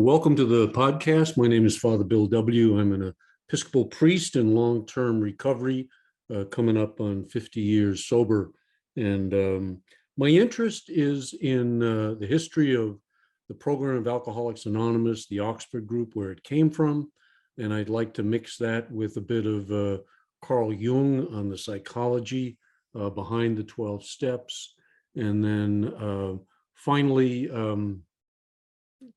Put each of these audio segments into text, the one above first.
Welcome to the podcast. My name is Father Bill W. I'm an Episcopal priest in long-term recovery, coming up on 50 years sober. And my interest is in the history of the program of Alcoholics Anonymous, the Oxford group, where it came from. And I'd like to mix that with a bit of Carl Jung on the psychology behind the 12 steps. And then finally,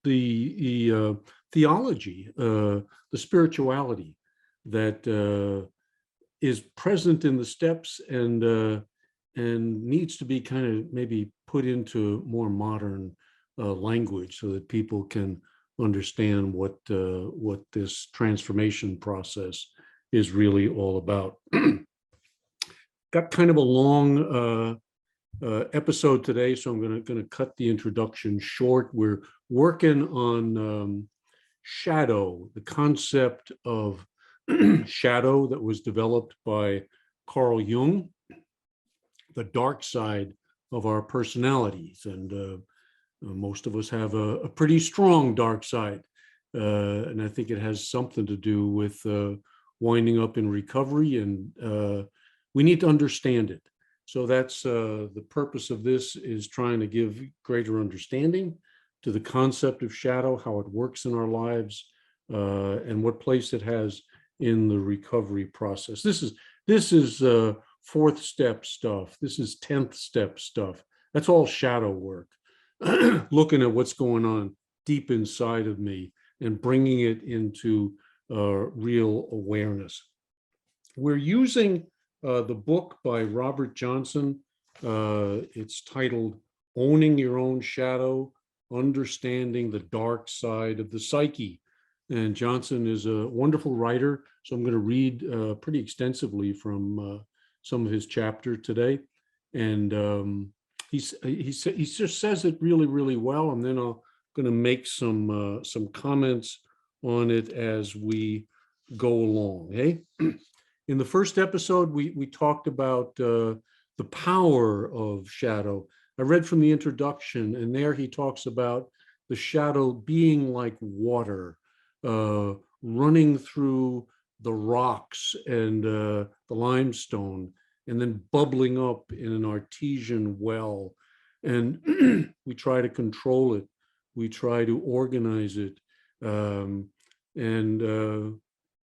the theology, the spirituality that is present in the steps and needs to be kind of maybe put into more modern language so that people can understand what this transformation process is really all about. Got kind of a long episode today, so I'm going to cut the introduction short. We're working on shadow, the concept of shadow that was developed by Carl Jung, the dark side of our personalities. And most of us have a pretty strong dark side. And I think it has something to do with winding up in recovery, and we need to understand it. So that's the purpose of this, is trying to give greater understanding to the concept of shadow, how it works in our lives, and what place it has in the recovery process. This is fourth step stuff. This is 10th step stuff. That's all shadow work. Looking at what's going on deep inside of me and bringing it into real awareness. We're using the book by Robert Johnson. It's titled Owning Your Own Shadow, Understanding the Dark Side of the Psyche. And Johnson is a wonderful writer, so I'm going to read pretty extensively from some of his chapter today. And he just says it really, really well, and then I'm going to make some comments on it as we go along. Hey? In the first episode, we talked about the power of shadow. I read from the introduction, and there he talks about the shadow being like water, running through the rocks and the limestone, and then bubbling up in an artesian well. And we try to control it. We try to organize it.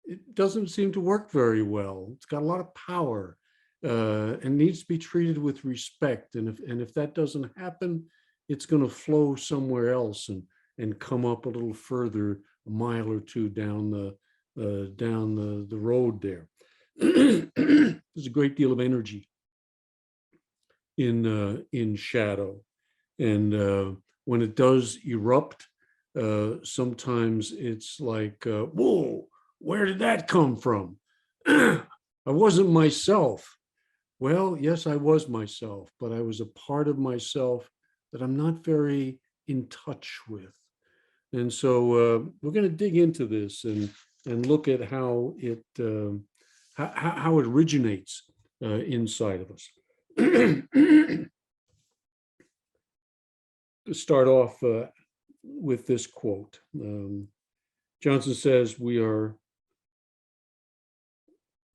It doesn't seem to work very well. It's got a lot of power and needs to be treated with respect. And if that doesn't happen, it's going to flow somewhere else and come up a little further, a mile or two down the road there. There's a great deal of energy in shadow, and when it does erupt, sometimes it's like, whoa. Where did that come from? I wasn't myself. Well, yes, I was myself, but I was a part of myself that I'm not very in touch with. And so we're going to dig into this and look at how it originates inside of us. To start off with this quote, Johnson says,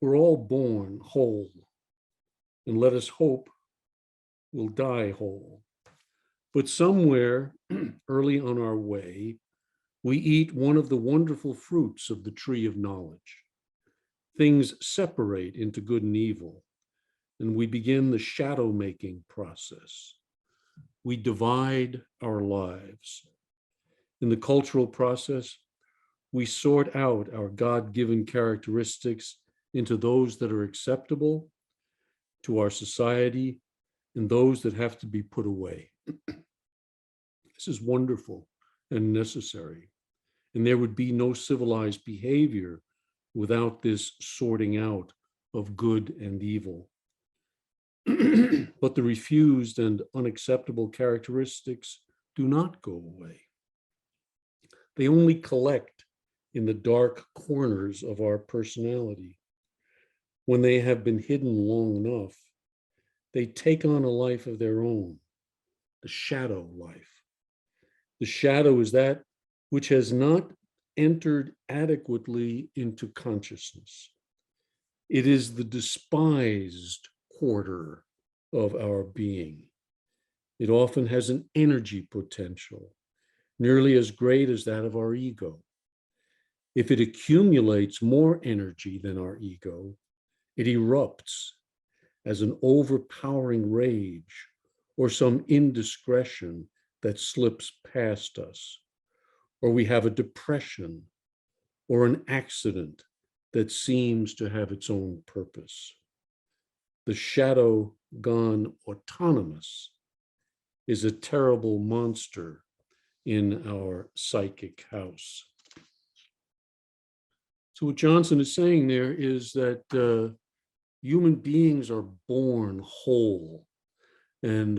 we're all born whole, and let us hope we'll die whole. But somewhere early on our way, we eat one of the wonderful fruits of the tree of knowledge. Things separate into good and evil, and we begin the shadow-making process. We divide our lives. In the cultural process, we sort out our God-given characteristics into those that are acceptable to our society and those that have to be put away. This is wonderful and necessary. And there would be no civilized behavior without this sorting out of good and evil. But the refused and unacceptable characteristics do not go away. They only collect in the dark corners of our personality. When they have been hidden long enough, they take on a life of their own, the shadow life. The shadow is that which has not entered adequately into consciousness. It is the despised quarter of our being. It often has an energy potential, nearly as great as that of our ego. If it accumulates more energy than our ego, it erupts as an overpowering rage or some indiscretion that slips past us, or we have a depression or an accident that seems to have its own purpose. The shadow gone autonomous is a terrible monster in our psychic house. So what Johnson is saying there is that human beings are born whole, and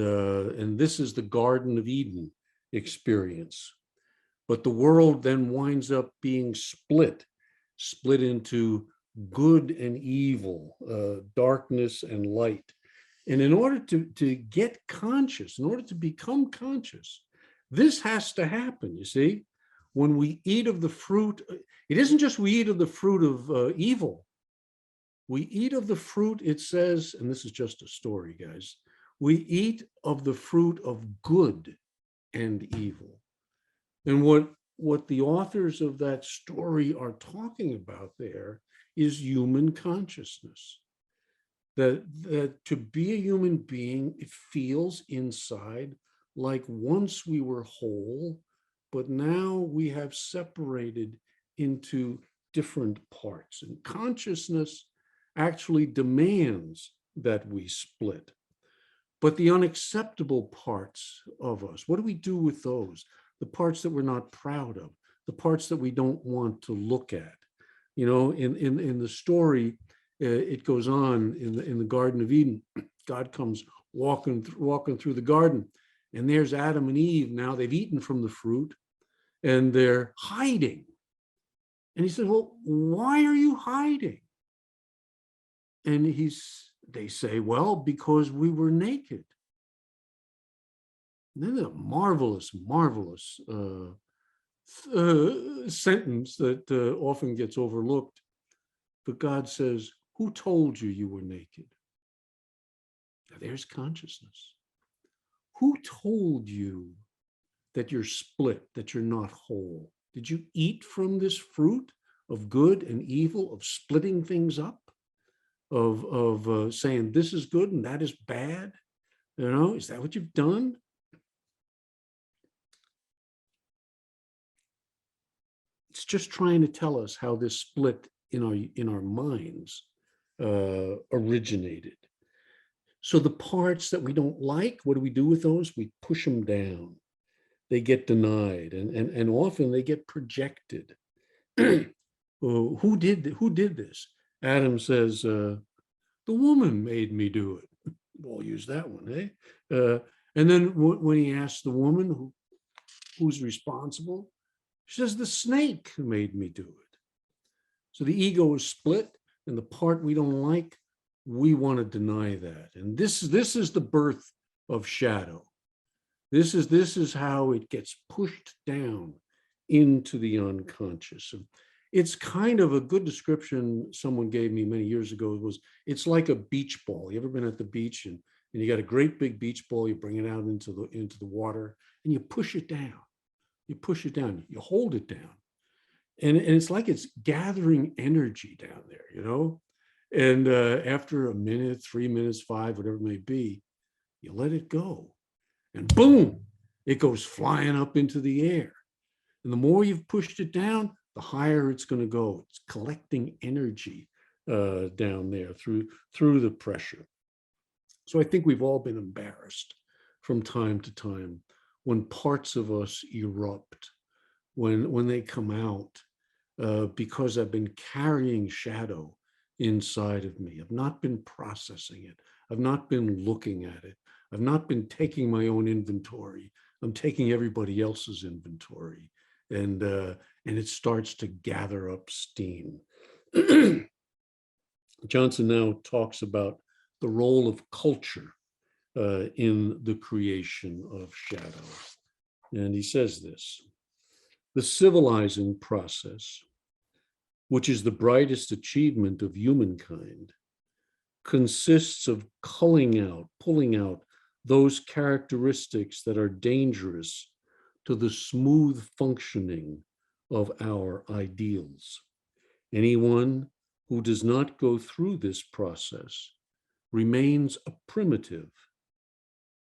this is the Garden of Eden experience. But the world then winds up being split into good and evil, darkness and light. And in order to get conscious, in order to become conscious, this has to happen, you see. When we eat of the fruit, it isn't just we eat of the fruit of evil. We eat of the fruit, it says, and this is just a story, guys, we eat of the fruit of good and evil. And what the authors of that story are talking about there is human consciousness. That to be a human being, it feels inside like once we were whole, but now we have separated into different parts. And consciousness actually demands that we split. But the unacceptable parts of us, what do we do with those? The parts that we're not proud of, the parts that we don't want to look at. You know, in the story, it goes on in the Garden of Eden. God comes walking through the garden, and there's Adam and Eve. Now they've eaten from the fruit, and they're hiding. And he said, "Well, why are you hiding?" And they say, "Well, because we were naked." And then a marvelous sentence that often gets overlooked. But God says, "Who told you you were naked?" Now there's consciousness. Who told you that you're split, that you're not whole? Did you eat from this fruit of good and evil, of splitting things up, of saying this is good and that is bad? You know, is that what you've done? It's just trying to tell us how this split in our minds originated. So the parts that we don't like, what do we do with those? We push them down. They get denied, and often they get projected. Who did this? Adam says, "The woman made me do it." We'll use that one, eh? And then when he asks the woman who's responsible, she says, "The snake made me do it." So the ego is split, and the part we don't like, we want to deny that. And this is the birth of shadow. This is how it gets pushed down into the unconscious. It's kind of a good description someone gave me many years ago. It's like a beach ball. You ever been at the beach and you got a great big beach ball, you bring it out into the water and you push it down. You push it down, you hold it down. And it's like it's gathering energy down there, you know? And after a minute, 3 minutes, 5, whatever it may be, you let it go. And boom, it goes flying up into the air. And the more you've pushed it down, the higher it's going to go. It's collecting energy down there through the pressure. So I think we've all been embarrassed from time to time when parts of us erupt, when they come out, because I've been carrying shadow inside of me. I've not been processing it. I've not been looking at it. I've not been taking my own inventory. I'm taking everybody else's inventory, and it starts to gather up steam. Johnson now talks about the role of culture in the creation of shadow, and he says this: The civilizing process, which is the brightest achievement of humankind, consists of pulling out those characteristics that are dangerous to the smooth functioning of our ideals. Anyone who does not go through this process remains a primitive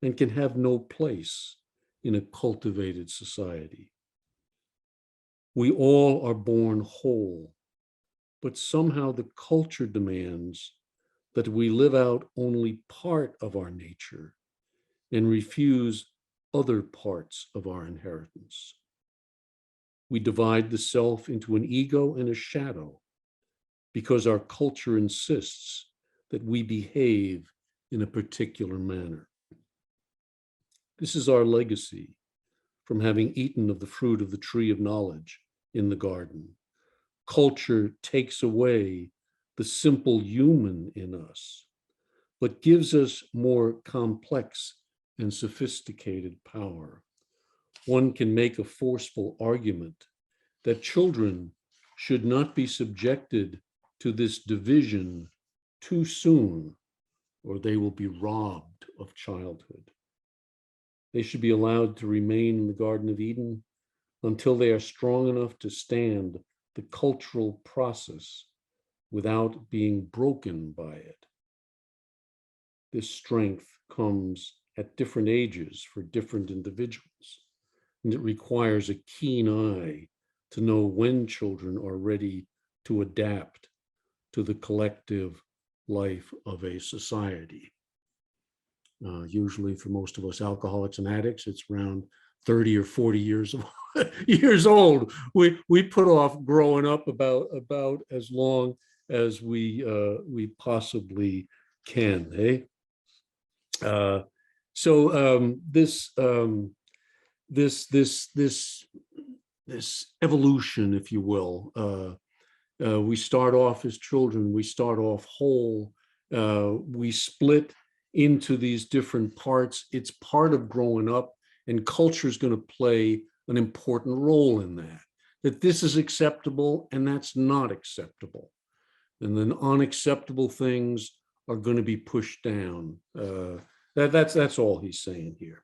and can have no place in a cultivated society. We all are born whole, but somehow the culture demands that we live out only part of our nature and refuse other parts of our inheritance. We divide the self into an ego and a shadow because our culture insists that we behave in a particular manner. This is our legacy from having eaten of the fruit of the tree of knowledge in the garden. Culture takes away the simple human in us, but gives us more complex and sophisticated power. One can make a forceful argument that children should not be subjected to this division too soon, or they will be robbed of childhood. They should be allowed to remain in the Garden of Eden until they are strong enough to stand the cultural process without being broken by it. This strength comes at different ages for different individuals, and it requires a keen eye to know when children are ready to adapt to the collective life of a society. Usually for most of us alcoholics and addicts, it's around 30 or 40 years old. We put off growing up about as long as we possibly can. This evolution, if you will, we start off as children, we start off whole, we split into these different parts. It's part of growing up, and culture is going to play an important role in that. That this is acceptable and that's not acceptable. And then unacceptable things are going to be pushed down. That's all he's saying here.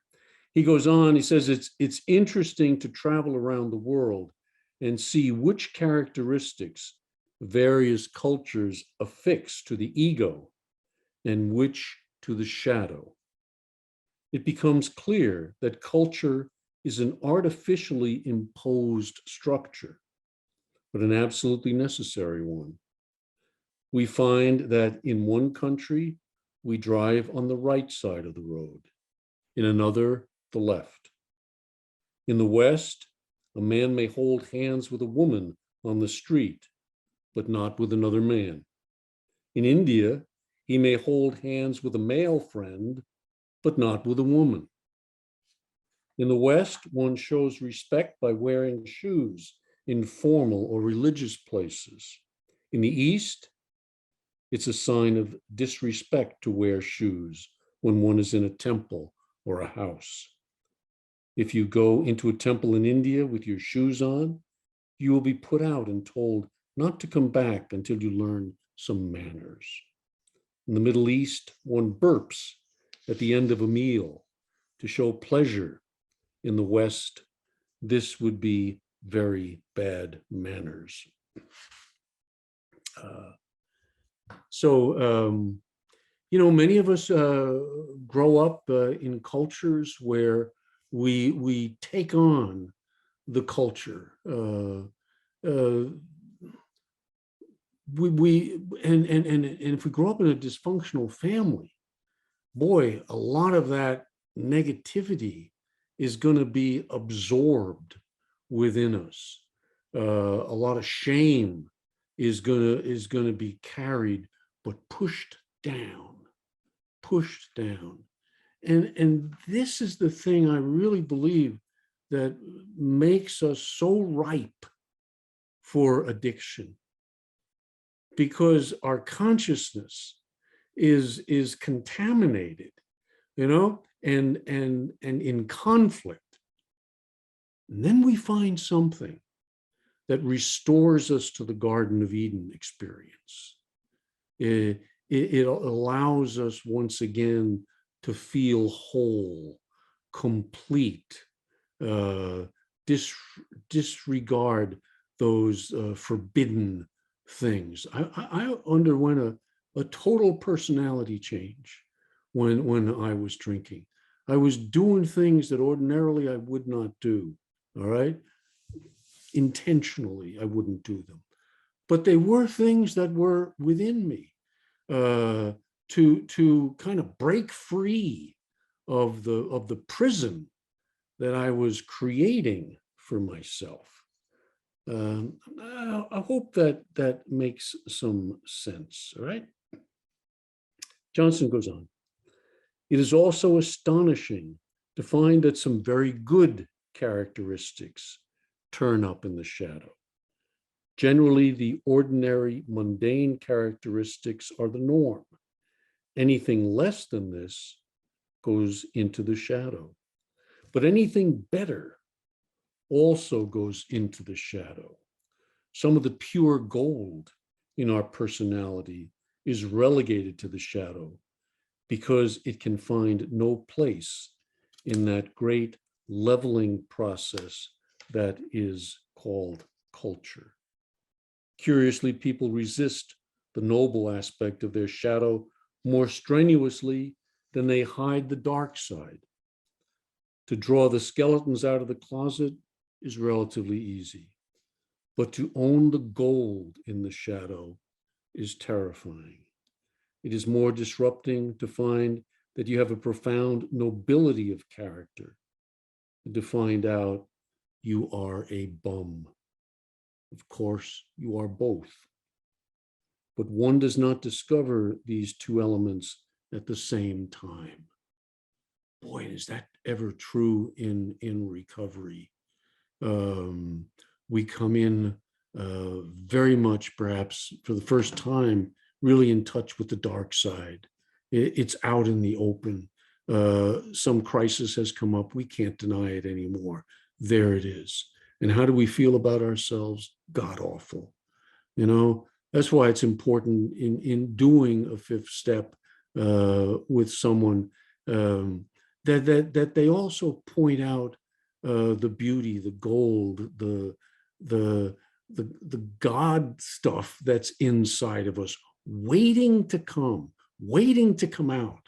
He goes on, he says, it's interesting to travel around the world and see which characteristics various cultures affix to the ego and which to the shadow. It becomes clear that culture is an artificially imposed structure, but an absolutely necessary one. We find that in one country, we drive on the right side of the road, in another, the left. In the West, a man may hold hands with a woman on the street, but not with another man. In India, he may hold hands with a male friend, but not with a woman. In the West, one shows respect by wearing shoes in formal or religious places. In the East, it's a sign of disrespect to wear shoes when one is in a temple or a house. If you go into a temple in India with your shoes on, you will be put out and told not to come back until you learn some manners. In the Middle East, one burps at the end of a meal to show pleasure. In the West, this would be very bad manners. Many of us grow up in cultures where we take on the culture. And if we grow up in a dysfunctional family, boy, a lot of that negativity is going to be absorbed within us. A lot of shame is going to be carried, but pushed down. And this is the thing I really believe that makes us so ripe for addiction, because our consciousness is contaminated, and in conflict. And then we find something that restores us to the Garden of Eden experience. It allows us once again to feel whole, complete, uh, disregard those forbidden things. I underwent a total personality change when I was drinking. I was doing things that ordinarily I would not do. All right. Intentionally, I wouldn't do them. But they were things that were within me uh, to kind of break free of the prison that I was creating for myself. I hope that makes some sense. All right. Johnson goes on. It is also astonishing to find that some very good characteristics turn up in the shadow. Generally, the ordinary, mundane characteristics are the norm. Anything less than this goes into the shadow. But anything better also goes into the shadow. Some of the pure gold in our personality is relegated to the shadow because it can find no place in that great leveling process that is called culture. Curiously, people resist the noble aspect of their shadow more strenuously than they hide the dark side. To draw the skeletons out of the closet is relatively easy, but to own the gold in the shadow is terrifying. It is more disrupting to find that you have a profound nobility of character than to find out you are a bum. Of course, you are both. But one does not discover these two elements at the same time. Boy, is that ever true in recovery. We come in very much, perhaps for the first time, really in touch with the dark side. It's out in the open. Some crisis has come up. We can't deny it anymore. There it is. And how do we feel about ourselves? God awful. You know, that's why it's important in doing a fifth step with someone that they also point out the beauty, the gold, the God stuff that's inside of us, waiting to come out.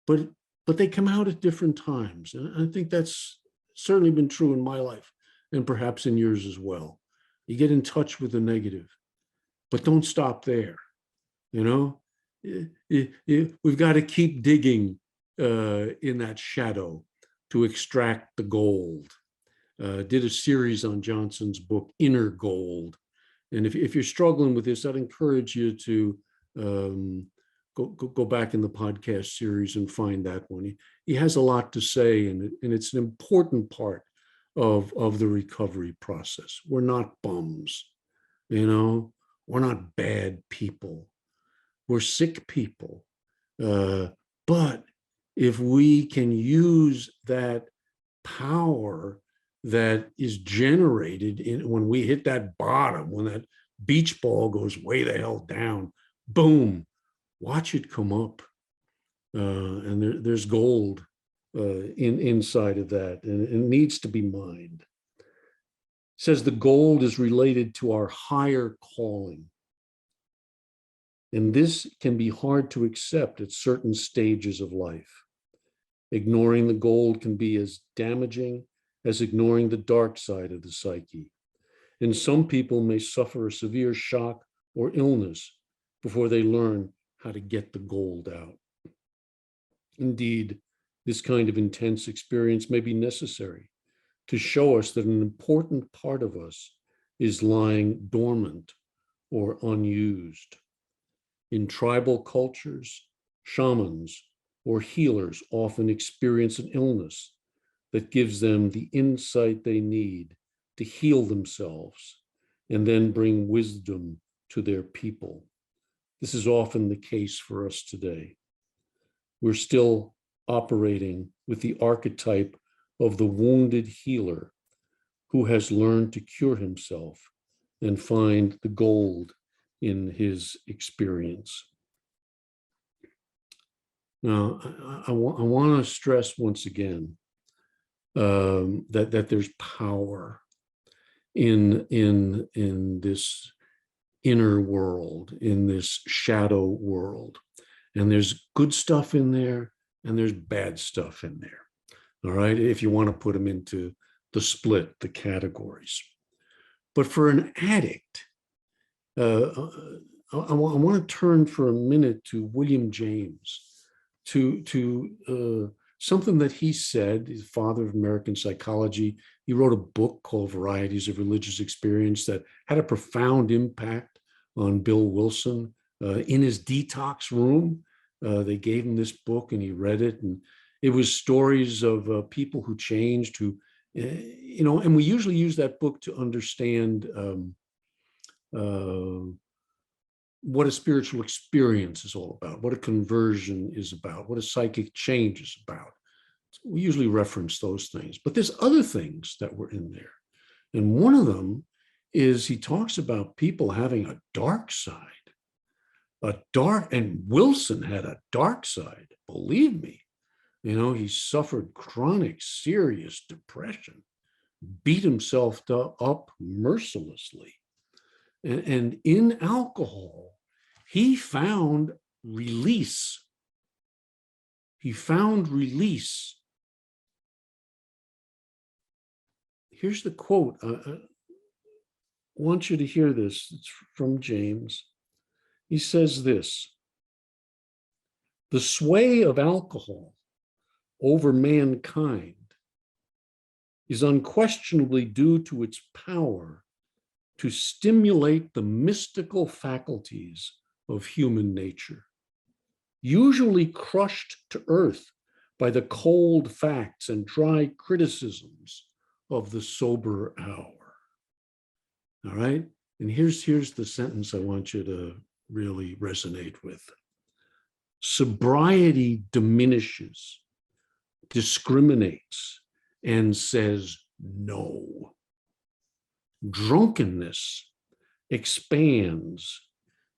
But they come out at different times. And I think that's certainly been true in my life and perhaps in yours as well. You get in touch with the negative, but don't stop there. You know, we've got to keep digging in that shadow to extract the gold. Did a series on Johnson's book, Inner Gold. And if you're struggling with this, I'd encourage you to go back in the podcast series and find that one. He has a lot to say, and it's an important part of the recovery process. We're not bums, you know, we're not bad people. We're sick people. But if we can use that power that is generated when we hit that bottom, when that beach ball goes way the hell down, boom, watch it come up. And there's gold inside of that, and it needs to be mined. It says the gold is related to our higher calling. And this can be hard to accept at certain stages of life. Ignoring the gold can be as damaging as ignoring the dark side of the psyche. And some people may suffer a severe shock or illness before they learn how to get the gold out. Indeed, this kind of intense experience may be necessary to show us that an important part of us is lying dormant or unused. In tribal cultures, shamans or healers often experience an illness that gives them the insight they need to heal themselves and then bring wisdom to their people. This is often the case for us today. We're still operating with the archetype of the wounded healer who has learned to cure himself and find the gold in his experience. Now, I want to stress once again that there's power in this inner world, in this shadow world. And there's good stuff in there and there's bad stuff in there. All right, if you want to put them into the split, the categories. But for an addict, I want to turn for a minute to William James, to something that he said, the father of American psychology. He wrote a book called Varieties of Religious Experience that had a profound impact on Bill Wilson. In his detox room, they gave him this book and he read it. And it was stories of people who changed, who, and we usually use that book to understand what a spiritual experience is all about, what a conversion is about, what a psychic change is about. We usually reference those things, but there's other things that were in there. And one of them is he talks about people having a dark side, and Wilson had a dark side, believe me. He suffered chronic, serious depression, beat himself up mercilessly. And in alcohol, he found release. He found release. Here's the quote. I want you to hear this. It's from James. He says this: "The sway of alcohol over mankind is unquestionably due to its power to stimulate the mystical faculties of human nature, usually crushed to earth by the cold facts and dry criticisms of the sober hour." All right? And here's the sentence I want you to really resonate with. "Sobriety diminishes, discriminates, and says no. Drunkenness expands,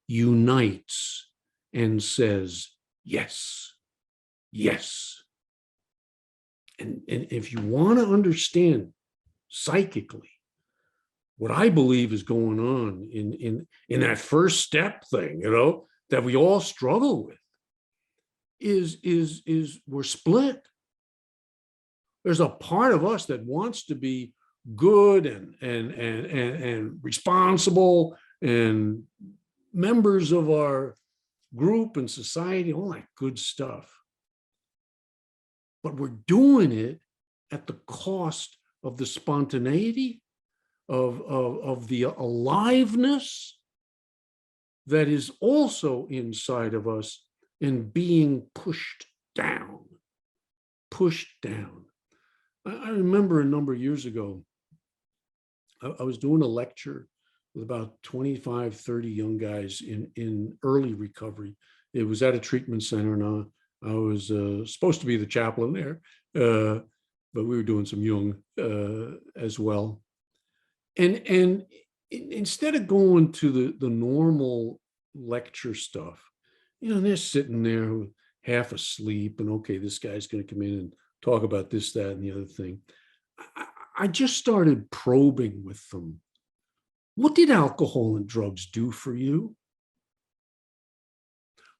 unites, and says yes, yes." And if you want to understand psychically what I believe is going on in that first step thing, that we all struggle with, is we're split. There's a part of us that wants to be good and responsible and members of our group and society, all that good stuff. But we're doing it at the cost of the spontaneity, of the aliveness that is also inside of us and being pushed down. I remember a number of years ago, I was doing a lecture with about 25, 30 young guys in early recovery. It was at a treatment center, and I was supposed to be the chaplain there, but we were doing some young as well. And instead of going to the normal lecture stuff, they're sitting there half asleep, and okay, this guy's going to come in and talk about this, that, and the other thing. I just started probing with them. What did alcohol and drugs do for you?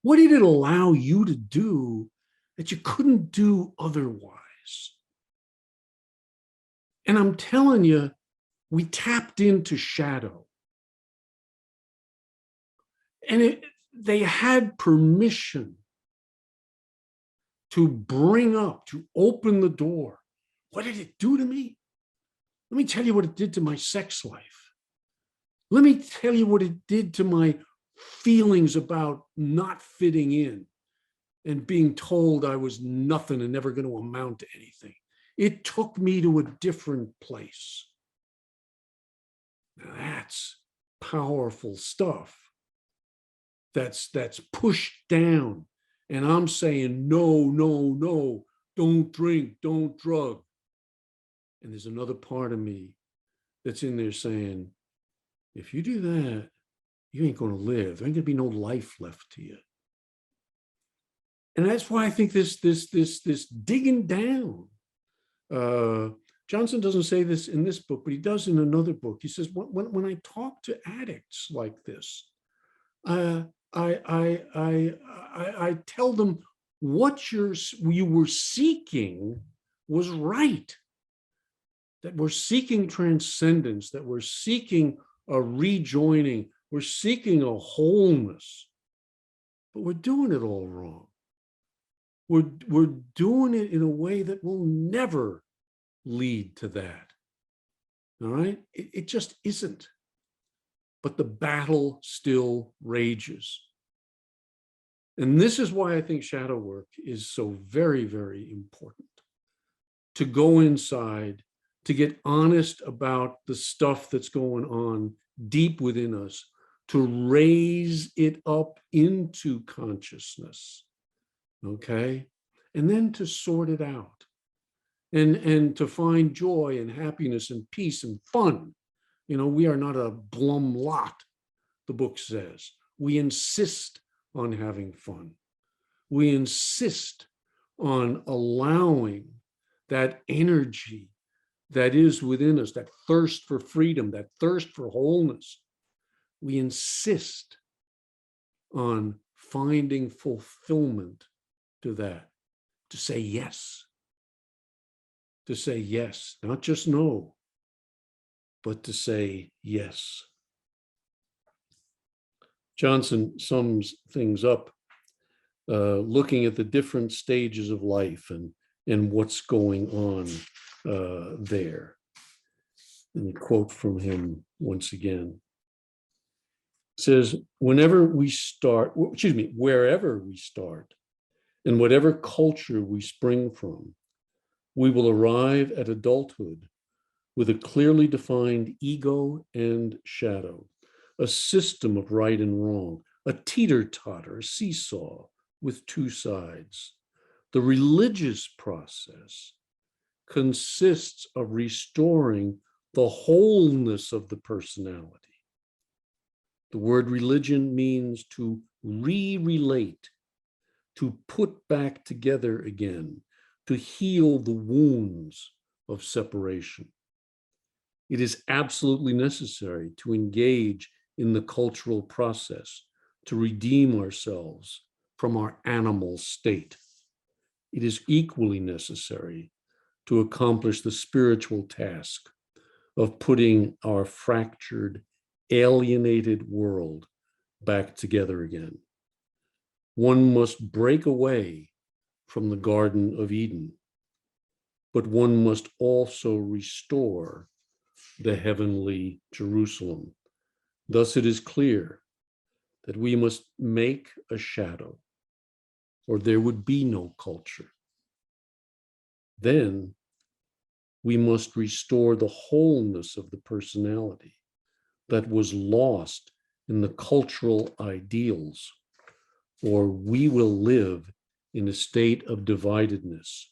What did it allow you to do that you couldn't do otherwise? And I'm telling you, we tapped into shadow. And they had permission to bring up, to open the door. What did it do to me? Let me tell you what it did to my sex life. Let me tell you what it did to my feelings about not fitting in and being told I was nothing and never going to amount to anything. It took me to a different place. Now that's powerful stuff. That's pushed down. And I'm saying, no, don't drink, don't drug. And there's another part of me that's in there saying, if you do that, you ain't going to live. There ain't going to be no life left to you. And that's why I think this digging down. Johnson doesn't say this in this book, but he does in another book. He says, when I talk to addicts like this, I tell them what you were seeking was right. That we're seeking transcendence, that we're seeking a rejoining, we're seeking a wholeness, but we're doing it all wrong. We're doing it in a way that will never lead to that. All right? It just isn't. But the battle still rages. And this is why I think shadow work is so very, very important. To go inside, to get honest about the stuff that's going on deep within us, to raise it up into consciousness. Okay? And then to sort it out. And to find joy and happiness and peace and fun. You know, we are not a glum lot, the book says. We insist on having fun. We insist on allowing that energy that is within us, that thirst for freedom, that thirst for wholeness. We insist on finding fulfillment to that, to say yes. To say yes, not just no, but to say yes. Johnson sums things up, looking at the different stages of life and what's going on there. And a quote from him once again. It says, wherever we start, and whatever culture we spring from, we will arrive at adulthood with a clearly defined ego and shadow, a system of right and wrong, a teeter-totter, a seesaw with two sides. The religious process consists of restoring the wholeness of the personality. The word religion means to re-relate, to put back together again, to heal the wounds of separation. It is absolutely necessary to engage in the cultural process to redeem ourselves from our animal state. It is equally necessary to accomplish the spiritual task of putting our fractured, alienated world back together again. One must break away from the Garden of Eden, but one must also restore the heavenly Jerusalem. Thus it is clear that we must make a shadow, or there would be no culture. Then we must restore the wholeness of the personality that was lost in the cultural ideals, or we will live in a state of dividedness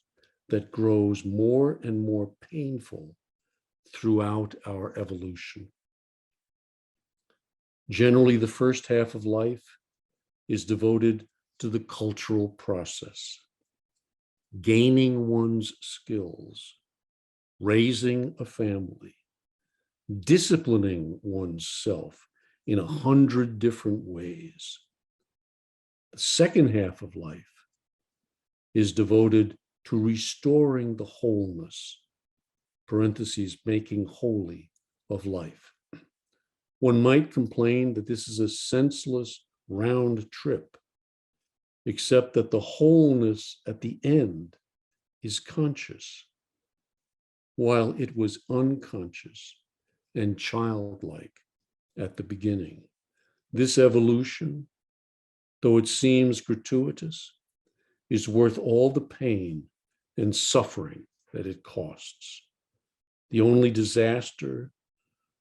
that grows more and more painful throughout our evolution. Generally, the first half of life is devoted to the cultural process, gaining one's skills, raising a family, disciplining oneself in 100 different ways. The second half of life is devoted to restoring the wholeness, parentheses, making holy of life. One might complain that this is a senseless round trip, except that the wholeness at the end is conscious, while it was unconscious and childlike at the beginning. This evolution, though it seems gratuitous, is worth all the pain and suffering that it costs. The only disaster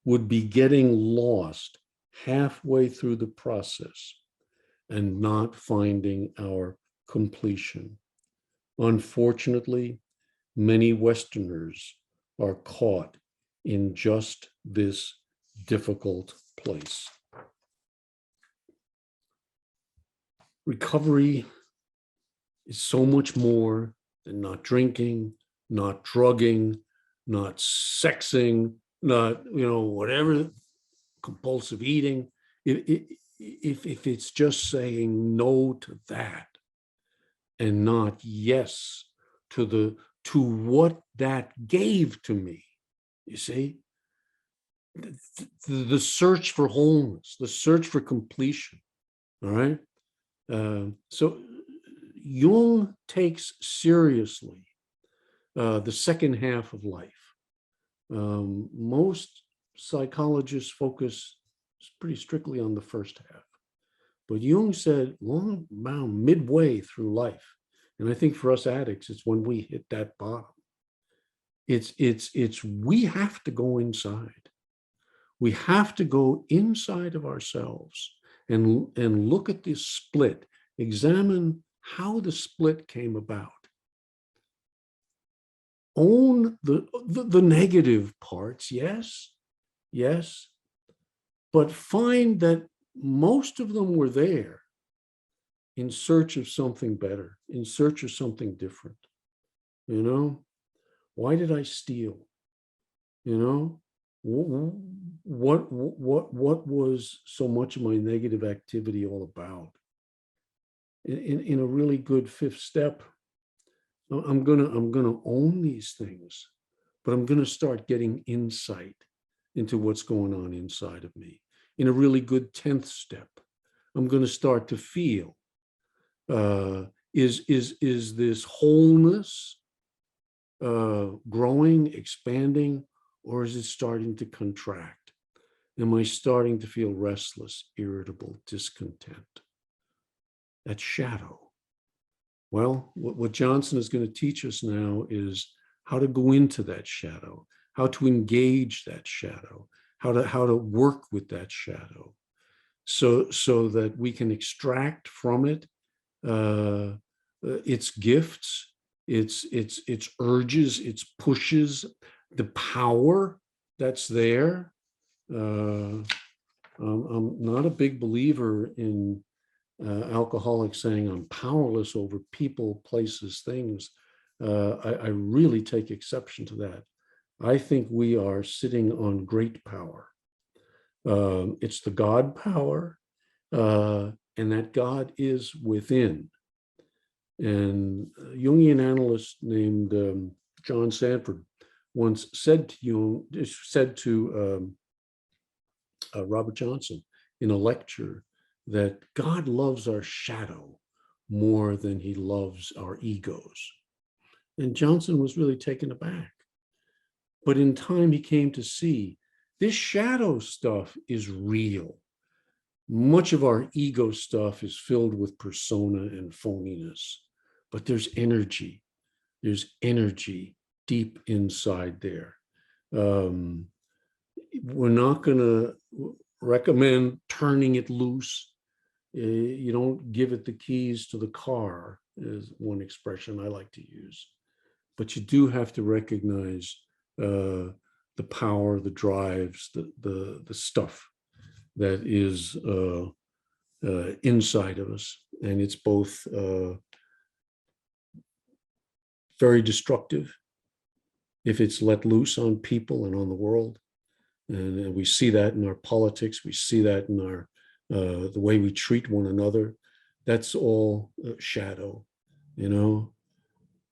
would be getting lost halfway through the process and not finding our completion. Unfortunately, many Westerners are caught in just this difficult place. Recovery is so much more than not drinking, not drugging, not sexing, not, whatever, compulsive eating. If it's just saying no to that and not yes to what that gave to me, you see, the search for wholeness, the search for completion. All right. So Jung takes seriously the second half of life. Most psychologists focus pretty strictly on the first half, but Jung said around midway through life, and I think for us addicts, it's when we hit that bottom. It's we have to go inside. We have to go inside of ourselves and look at this split, examine how the split came about. Own the negative parts, yes, but find that most of them were there in search of something better, in search of something different. Why did I steal? What was so much of my negative activity all about? In a really good fifth step, I'm gonna own these things, but I'm gonna start getting insight into what's going on inside of me. In a really good 10th step, I'm gonna start to feel, is this wholeness growing, expanding, or is it starting to contract? Am I starting to feel restless, irritable, discontent? That's shadow. Well, what Johnson is going to teach us now is how to go into that shadow, how to engage that shadow, how to work with that shadow, so that we can extract from it its gifts, its urges, its pushes, the power that's there. I'm not a big believer in alcoholics saying I'm powerless over people, places, things. I really take exception to that. I think we are sitting on great power. It's the God power, and that God is within. And a Jungian analyst named John Sanford once said to Robert Johnson in a lecture that God loves our shadow more than he loves our egos. And Johnson was really taken aback. But in time, he came to see this shadow stuff is real. Much of our ego stuff is filled with persona and phoniness, but there's energy. There's energy deep inside there. We're not going to recommend turning it loose. You don't give it the keys to the car, is one expression I like to use. But you do have to recognize the power, the drives, the stuff that is inside of us. And it's both very destructive if it's let loose on people and on the world. And we see that in our politics. We see that in our the way we treat one another. That's all shadow,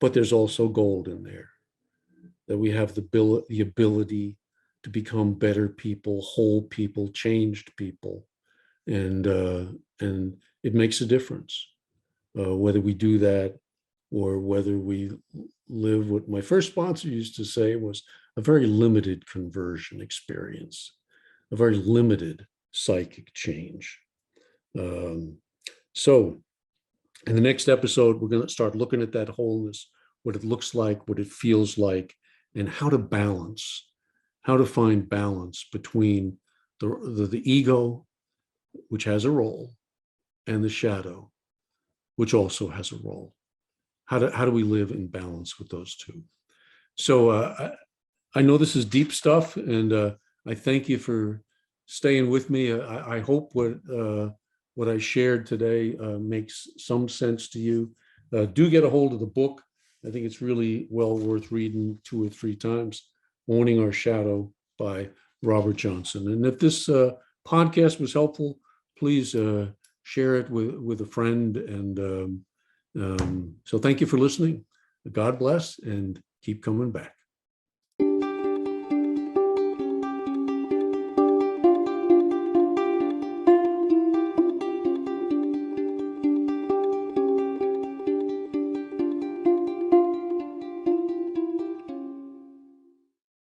But there's also gold in there. That we have the ability to become better people, whole people, changed people, and it makes a difference whether we do that or whether we live what my first sponsor used to say was a very limited conversion experience, a very limited psychic change. So in the next episode, we're going to start looking at that wholeness, what it looks like, what it feels like, and how to find balance between the ego, which has a role, and the shadow, which also has a role. How do we live in balance with those two? So I know this is deep stuff, and I thank you for staying with me. I hope what I shared today makes some sense to you. Do get a hold of the book. I think it's really well worth reading 2 or 3 times. Owning Our Shadow by Robert Johnson. And if this podcast was helpful, please share it with a friend. And so thank you for listening. God bless, and keep coming back.